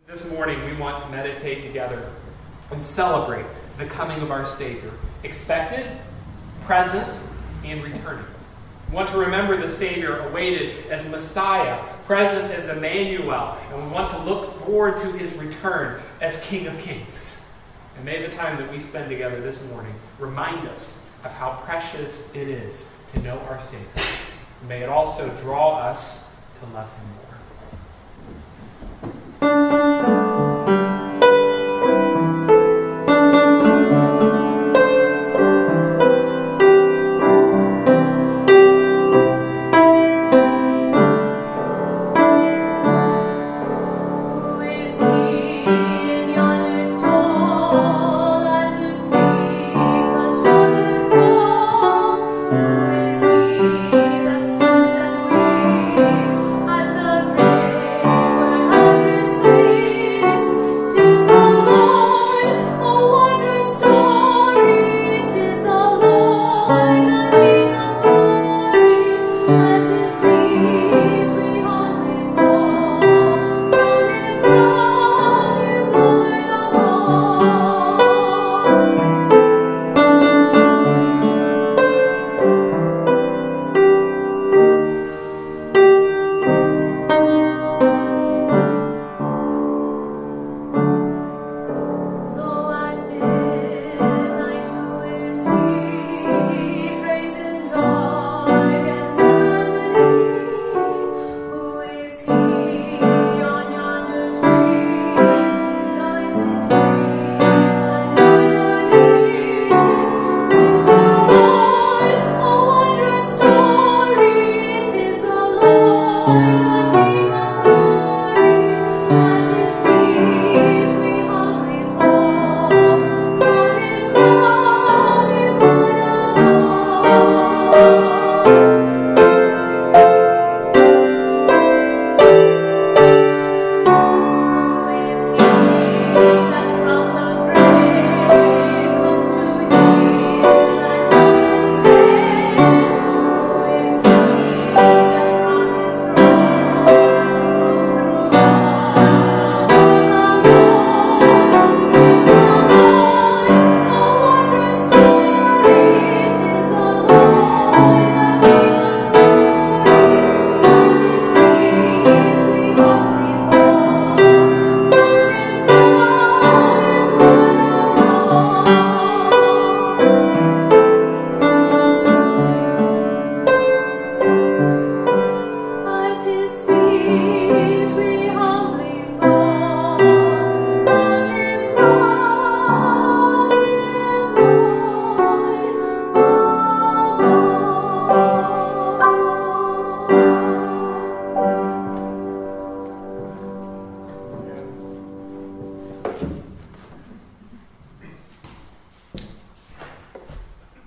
This morning we want to meditate together and celebrate the coming of our Savior, expected, present, and returning. We want to remember the Savior awaited as Messiah, present as Emmanuel, and we want to look forward to his return as King of Kings. And may the time that we spend together this morning remind us of how precious it is to know our Savior. May it also draw us to love him more.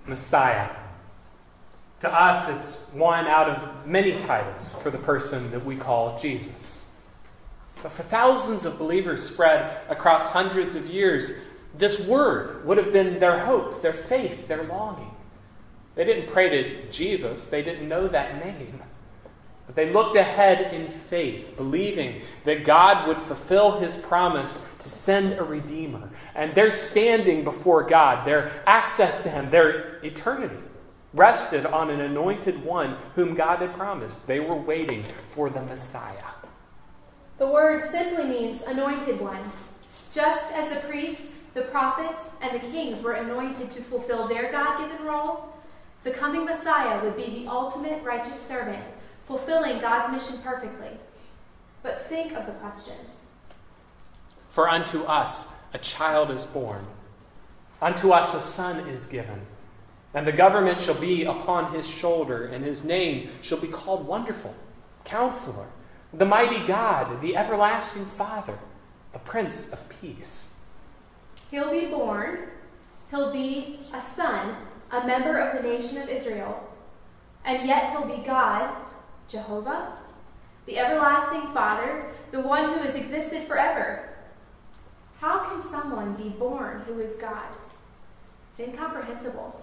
Messiah. To us, it's one out of many titles for the person that we call Jesus. But for thousands of believers spread across hundreds of years, this word would have been their hope, their faith, their longing. They didn't pray to Jesus. They didn't know that name. But they looked ahead in faith, believing that God would fulfill his promise to send a Redeemer. And their standing before God, their access to him, their eternity, rested on an anointed one whom God had promised. They were waiting for the Messiah. The word simply means anointed one. Just as the priests, the prophets, and the kings were anointed to fulfill their God-given role, the coming Messiah would be the ultimate righteous servant, fulfilling God's mission perfectly. But think of the questions. For unto us a child is born. Unto us a son is given. And the government shall be upon his shoulder, and his name shall be called Wonderful, Counselor, the Mighty God, the Everlasting Father, the Prince of Peace. He'll be born. He'll be a son, a member of the nation of Israel. And yet he'll be God, Jehovah, the Everlasting Father, the one who has existed forever. How can someone be born who is God? Incomprehensible.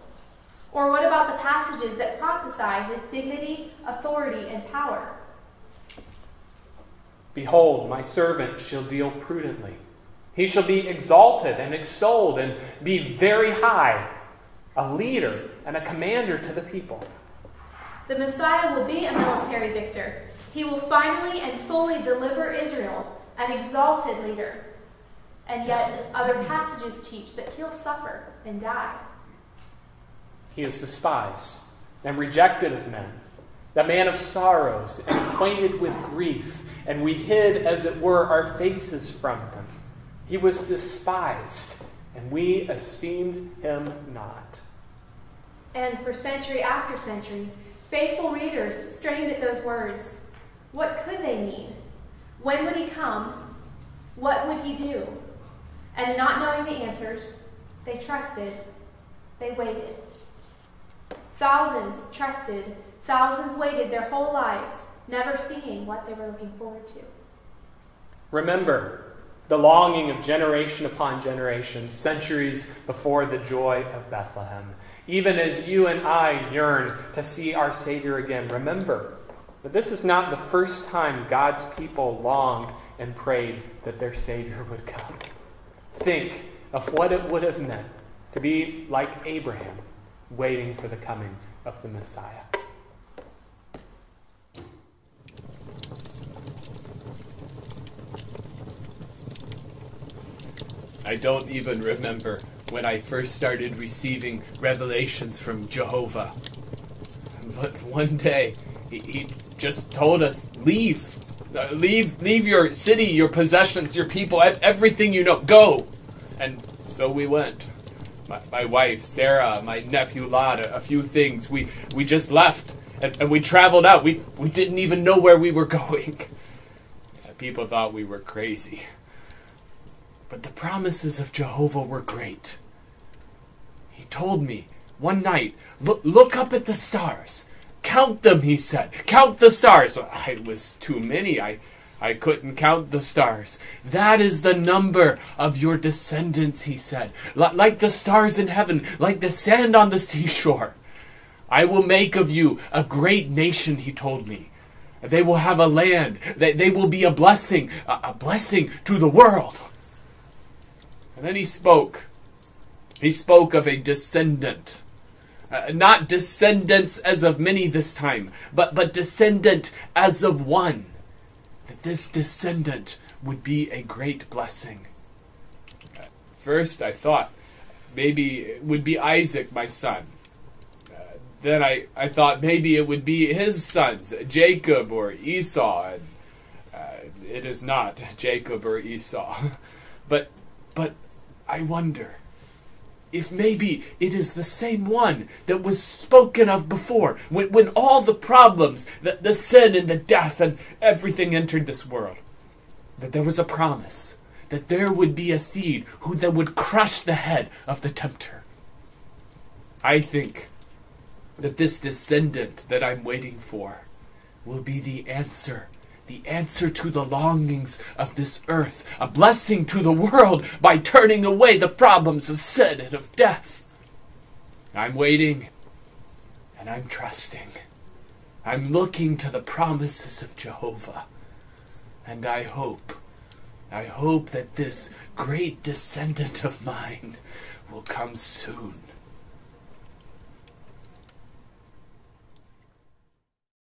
Or what about the passages that prophesy his dignity, authority, and power? Behold, my servant shall deal prudently. He shall be exalted and extolled and be very high, a leader and a commander to the people. The Messiah will be a military victor. He will finally and fully deliver Israel, an exalted leader. And yet other passages teach that he'll suffer and die. He is despised and rejected of men, the man of sorrows and acquainted with grief, and we hid, as it were, our faces from him. He was despised, and we esteemed him not. And for century after century, faithful readers strained at those words. What could they mean? When would he come? What would he do? And not knowing the answers, they trusted, they waited. Thousands trusted, thousands waited their whole lives, never seeing what they were looking forward to. Remember the longing of generation upon generation, centuries before the joy of Bethlehem. Even as you and I yearn to see our Savior again, remember that this is not the first time God's people longed and prayed that their Savior would come. Think of what it would have meant to be like Abraham, waiting for the coming of the Messiah. I don't even remember when I first started receiving revelations from Jehovah. But one day, he just told us, leave your city, your possessions, your people, everything you know, go. And so we went. My wife, Sarah, my nephew, Lot, a few things. We just left, and we traveled out. We didn't even know where we were going. People thought we were crazy. But the promises of Jehovah were great. He told me one night, look up at the stars. Count them, he said. Count the stars. Well, it was too many. I couldn't count the stars. That is the number of your descendants, he said. Like the stars in heaven, like the sand on the seashore. I will make of you a great nation, he told me. They will have a land. They will be a blessing to the world. And then he spoke. He spoke of a descendant. Not descendants as of many this time, but descendant as of one. That this descendant would be a great blessing. First I thought maybe it would be Isaac, my son. Then I thought maybe it would be his sons, Jacob or Esau. It is not Jacob or Esau. But I wonder if maybe it is the same one that was spoken of before, when all the problems, the sin and the death and everything entered this world. That there was a promise that there would be a seed that would crush the head of the tempter. I think that this descendant that I'm waiting for will be the answer to the longings of this earth, a blessing to the world by turning away the problems of sin and of death. I'm waiting, and I'm trusting. I'm looking to the promises of Jehovah, and I hope that this great descendant of mine will come soon.